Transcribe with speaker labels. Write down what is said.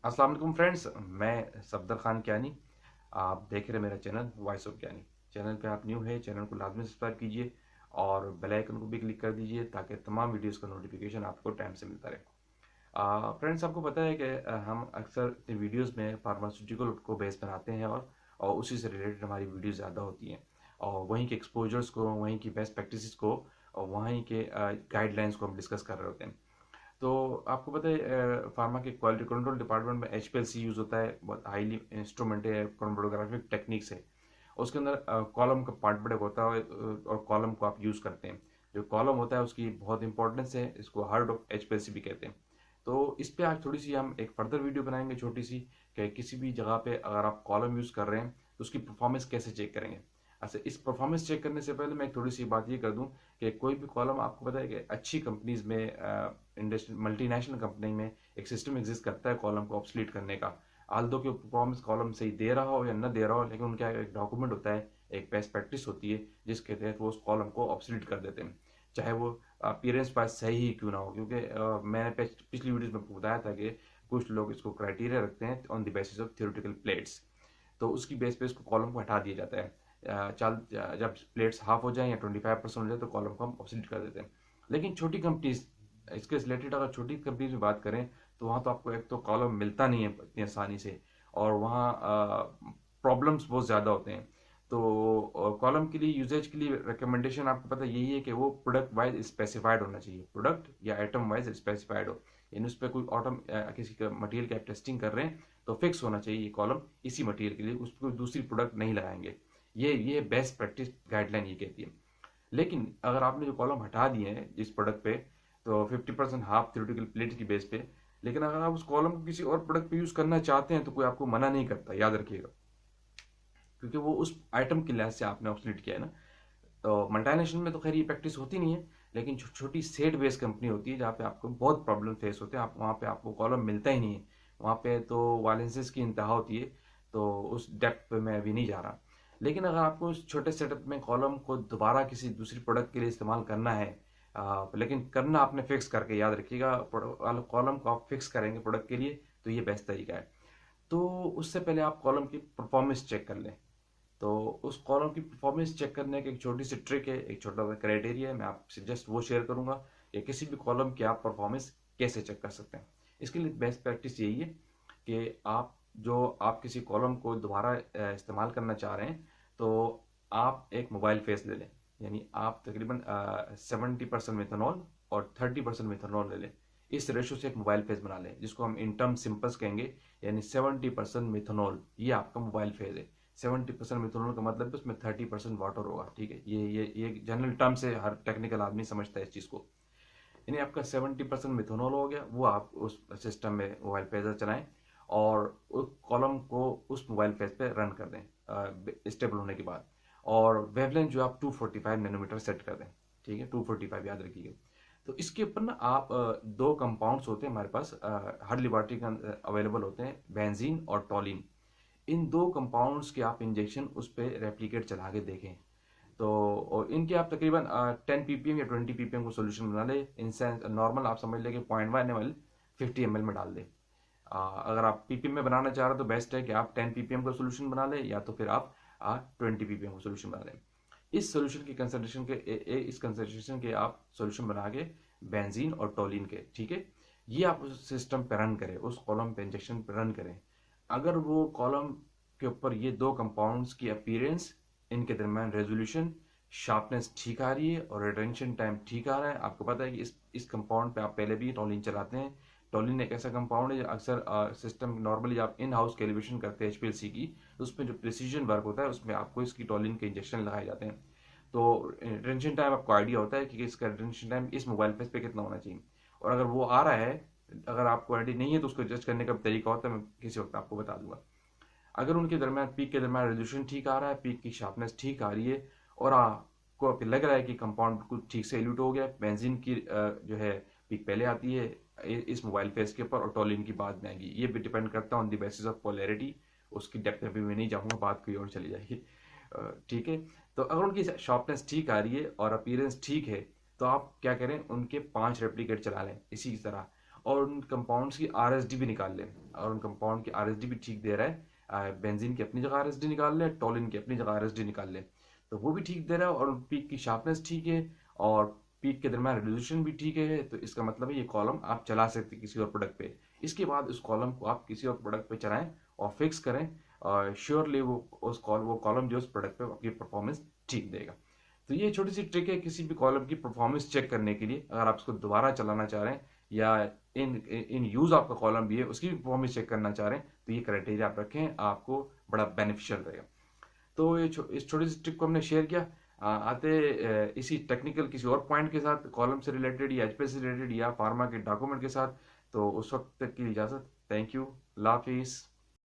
Speaker 1: अस्सलाम वालेकुम फ्रेंड्स, मैं सफदर खान कियानी। आप देख रहे हैं मेरा channel voice of Kiyani. Channel पे आप न्यू है, चैनल को लाजमी सब्सक्राइब कीजिए और बेल आइकन को भी क्लिक कर दीजिए ताकि तमाम वीडियोस का नोटिफिकेशन आपको टाइम से मिलता रहे। फ्रेंड्स, आपको पता है कि हम अक्सर अपनी वीडियोस में फार्मास्यूटिकल को बेस बनाते हैं और उसी से रिलेटेड हमारी वीडियोस ज़्यादा होती हैं और वहीं के एक्सपोजर्स को, वहीं की बेस्ट प्रैक्टिसेस को और वहीं के गाइडलाइंस को हम डिस्कस कर रहे होते हैं। तो आपको पता है फार्मा के क्वालिटी कंट्रोल डिपार्टमेंट में एचपीएलसी यूज़ होता है। बहुत हाईली इंस्ट्रूमेंट है, क्रोमेटोग्राफिक टेक्निक्स है। उसके अंदर कॉलम का पार्ट बड़ा होता है और कॉलम को आप यूज़ करते हैं। जो कॉलम होता है उसकी बहुत इंपॉर्टेंस है, इसको हार्ड ऑफ एचपीएलसी भी कहते हैं। तो इस पे आज थोड़ी सी हम एक फर्दर वीडियो बनाएंगे छोटी सी, कि किसी भी जगह पे अगर आप कॉलम यूज़ कर रहे हैं तो उसकी परफॉर्मेंस कैसे चेक करेंगे। अच्छा, इस परफॉर्मेंस चेक करने से पहले मैं एक थोड़ी सी बात ये कर दूं कि कोई भी कॉलम, आपको पता है कि अच्छी कंपनीज में, इंडस्ट्री मल्टीनेशनल कंपनी में एक सिस्टम एग्जिस्ट करता है कॉलम को ऑब्सलीट करने का। आल्दो के परफॉर्मेंस कॉलम सही दे रहा हो या न दे रहा हो, लेकिन उनका एक डॉक्यूमेंट होता है, एक बेस्ट प्रैक्टिस होती है जिसके तहत वो उस कॉलम को ऑब्सलीट कर देते हैं, चाहे वो अपीयरेंस वाइज सही ही क्यों ना हो। क्योंकि मैंने पिछली वीडियो में बताया था कि कुछ लोग इसको क्राइटेरिया रखते हैं on the basis of theoretical plates. तो उसकी बेस पे इसको कॉलम को हटा दिया जाता है। जब प्लेट्स हाफ हो जाए या 25% हो जाए तो कॉलम को हम ऑब्सलीट कर देते हैं। लेकिन छोटी कंपनीज, इसके रिलेटेड अगर छोटी कंपनीज में बात करें तो वहाँ तो आपको एक तो कॉलम मिलता नहीं है इतनी आसानी से, और वहाँ प्रॉब्लम्स बहुत ज़्यादा होते हैं। तो कॉलम के लिए, यूजेज के लिए रिकमेंडेशन आपको पता यही है कि वो प्रोडक्ट वाइज स्पेसिफाइड होना चाहिए, प्रोडक्ट या आइटम वाइज स्पेसिफाइड हो। यानी उस पर कोई ऑटम किसी का मटेरियल की आप टेस्टिंग कर रहे हैं तो फिक्स होना चाहिए ये कॉलम इसी मटेरियल के लिए, उस पर कोई दूसरी प्रोडक्ट नहीं लगाएंगे। ये बेस्ट प्रैक्टिस गाइडलाइन ये कहती है। लेकिन अगर आपने जो कॉलम हटा दिए हैं जिस प्रोडक्ट पे, तो 50% हाफ थ्योरेटिकल प्लेट की बेस पे, लेकिन अगर आप उस कॉलम को किसी और प्रोडक्ट पे यूज करना चाहते हैं तो कोई आपको मना नहीं करता, याद रखिएगा, क्योंकि वो उस आइटम के लिहाज से आपने ऑब्सोलीट किया है ना। तो मल्टीनेशनल में तो खैर ये प्रैक्टिस होती नहीं है, लेकिन छोटी सेट बेस्ड कंपनी होती है जहाँ पे आपको बहुत प्रॉब्लम फेस होते हैं, आप वहाँ पे आपको कॉलम मिलता ही नहीं है। वहाँ पे तो वायलेंसेस की इंतहा होती है। तो उस डेप्थ पे मैं अभी नहीं जा रहा। लेकिन अगर आपको उस छोटे सेटअप में कॉलम को दोबारा किसी दूसरी प्रोडक्ट के लिए इस्तेमाल करना है, लेकिन करना आपने फिक्स करके, याद रखिएगा, कॉलम को आप फिक्स करेंगे प्रोडक्ट के लिए तो ये बेस्ट तरीका है। तो उससे पहले आप कॉलम की परफॉर्मेंस चेक कर लें। तो उस कॉलम की परफॉर्मेंस चेक करने की एक छोटी सी ट्रिक है, एक छोटा सा क्राइटेरिया है, मैं आपसे जस्ट वो शेयर करूंगा कि किसी भी कॉलम की आप परफॉर्मेंस कैसे चेक कर सकते हैं। इसके लिए बेस्ट प्रैक्टिस यही है कि आप किसी कॉलम को दोबारा इस्तेमाल करना चाह रहे हैं तो आप एक मोबाइल फेस ले लें। यानी आप तकरीबन 70% मिथेनॉल और 30% मिथेनॉल ले लें। इस रेशो से एक मोबाइल फेस बना लें जिसको हम इन टर्म सिंपल्स कहेंगे। यानी 70% मिथेनॉल ये आपका मोबाइल फेज है। 70% मिथेनॉल का मतलब है उसमें 30% वाटर होगा। ठीक है, ये जनरल टर्म से हर टेक्निकल आदमी समझता है इस चीज़ को। यानी आपका 70% मिथेनॉल हो गया, वो आप उस सिस्टम में मोबाइल फेजर चलाएं और उस कॉलम को उस मोबाइल फेज पे रन कर दें स्टेबल होने के बाद। और वेवलेंथ जो आप 245 नैनोमीटर सेट कर दें। ठीक है, 245 याद रखिएगा। तो इसके ऊपर ना आप दो कंपाउंड्स होते हैं हमारे पास, हर लिबॉर्टरी का अवेलेबल होते हैं, बेंजीन और टॉलिन। इन दो कंपाउंड्स के आप इंजेक्शन उस पर रेप्लिकेट चला के देखें। तो और इनके आप तकरीबन 10 ppm या 20 ppm को सोल्यूशन बना ले। इनसे नॉर्मल आप समझ लें कि 0.1 ml 50 ml में डाल दें। अगर आप पीपीएम में बनाना चाह रहे हो तो बेस्ट है कि आप 10 ppm का सोल्यूशन बना लें, या तो फिर आप 20 ppm का सोल्यूशन बना लें। इस सोल्यूशन की कंसनट्रेशन के इस कंसनट्रेशन के आप सोल्यूशन बना के बेंजीन और टोलिन के, ठीक है, ये आप उस सिस्टम पे रन करें, उस कॉलम पे इंजेक्शन पे रन करें। अगर वो कॉलम के ऊपर ये दो कंपाउंड्स की अपीयरेंस, इनके दरमियान रेजोल्यूशन, शार्पनेस ठीक आ रही है और रिटेंशन टाइम ठीक आ रहा है, आपको पता है कि इस कंपाउंड पे आप पहले भी टोलिन चलाते हैं। टोलिन एक ऐसा कंपाउंड है जो अक्सर सिस्टम नॉर्मली आप इन हाउस कैलिब्रेशन करते हैं एचपीएलसी की, तो उसमें जो प्रिसीजन वर्क होता है उसमें आपको इसकी टोलिन के इंजेक्शन लगाए जाते हैं। तो रिटेंशन टाइम आपको आइडिया होता है कि इसका रिटेंशन टाइम इस मोबाइल फेस पे कितना होना चाहिए। और अगर वो आ रहा है, अगर आपको आइडिया नहीं है तो उसको जज करने का तरीका होता है, मैं किसी वक्त आपको बता दूंगा। अगर उनके दरमियान, पीक के दरमियान रेजोल्यूशन ठीक आ रहा है, पीक की शार्पनेस ठीक आ रही है और आपको लग रहा है कि कंपाउंड बिल्कुल ठीक से एल्यूट हो गया, बेंजीन की जो है पीक पहले आती है इस मोबाइल फेस के ऊपर और टोलिन की बाद में आएगी। ये भी डिपेंड करता है on the basis of polarity. उसकी डेप्थ में भी मैं नहीं जाऊँगा, बात कोई और चली जाएगी। ठीक है। तो अगर उनकी शार्पनेस ठीक आ रही है और अपीयरेंस ठीक है तो आप क्या करें, उनके 5 रेप्लिकेट चला लें इसी तरह। और उन कंपाउंड्स की आरएसडी भी निकाल लें, और उन कंपाउंड की आरएसडी भी ठीक दे रहा है, बेंजीन की अपनी जगह आरएसडी निकाल लें, टोलिन की अपनी जगह आरएसडी निकाल लें, तो वो भी ठीक दे रहा है, और पीक की शार्पनेस ठीक है, और पीक के दरम्यान रेजोल्यूशन भी ठीक है। तो इसका मतलब है ये कॉलम आप चला सकते हैं किसी और प्रोडक्ट पे। इसके बाद उस कॉलम को आप किसी और प्रोडक्ट पे चलाएं और फिक्स करें, और श्योरली वो कॉलम जो उस प्रोडक्ट पे आपकी परफॉर्मेंस ठीक देगा। तो ये छोटी सी ट्रिक है किसी भी कॉलम की परफॉर्मेंस चेक करने के लिए। अगर आप इसको दोबारा चलाना चाह रहे हैं या इन यूज आपका कॉलम भी है उसकी भी परफॉर्मेंस चेक करना चाह रहे हैं, तो ये क्राइटेरिया आप रखें, आपको बड़ा बेनिफिशियल रहेगा। तो इस छोटी सी ट्रिक को हमने शेयर किया। इसी टेक्निकल किसी और पॉइंट के साथ, कॉलम से रिलेटेड या एचपीएस से रिलेटेड या फार्मा के डॉक्यूमेंट के साथ। तो उस वक्त तक की इजाज़त। Thank you. अल्लाह हाफिज़।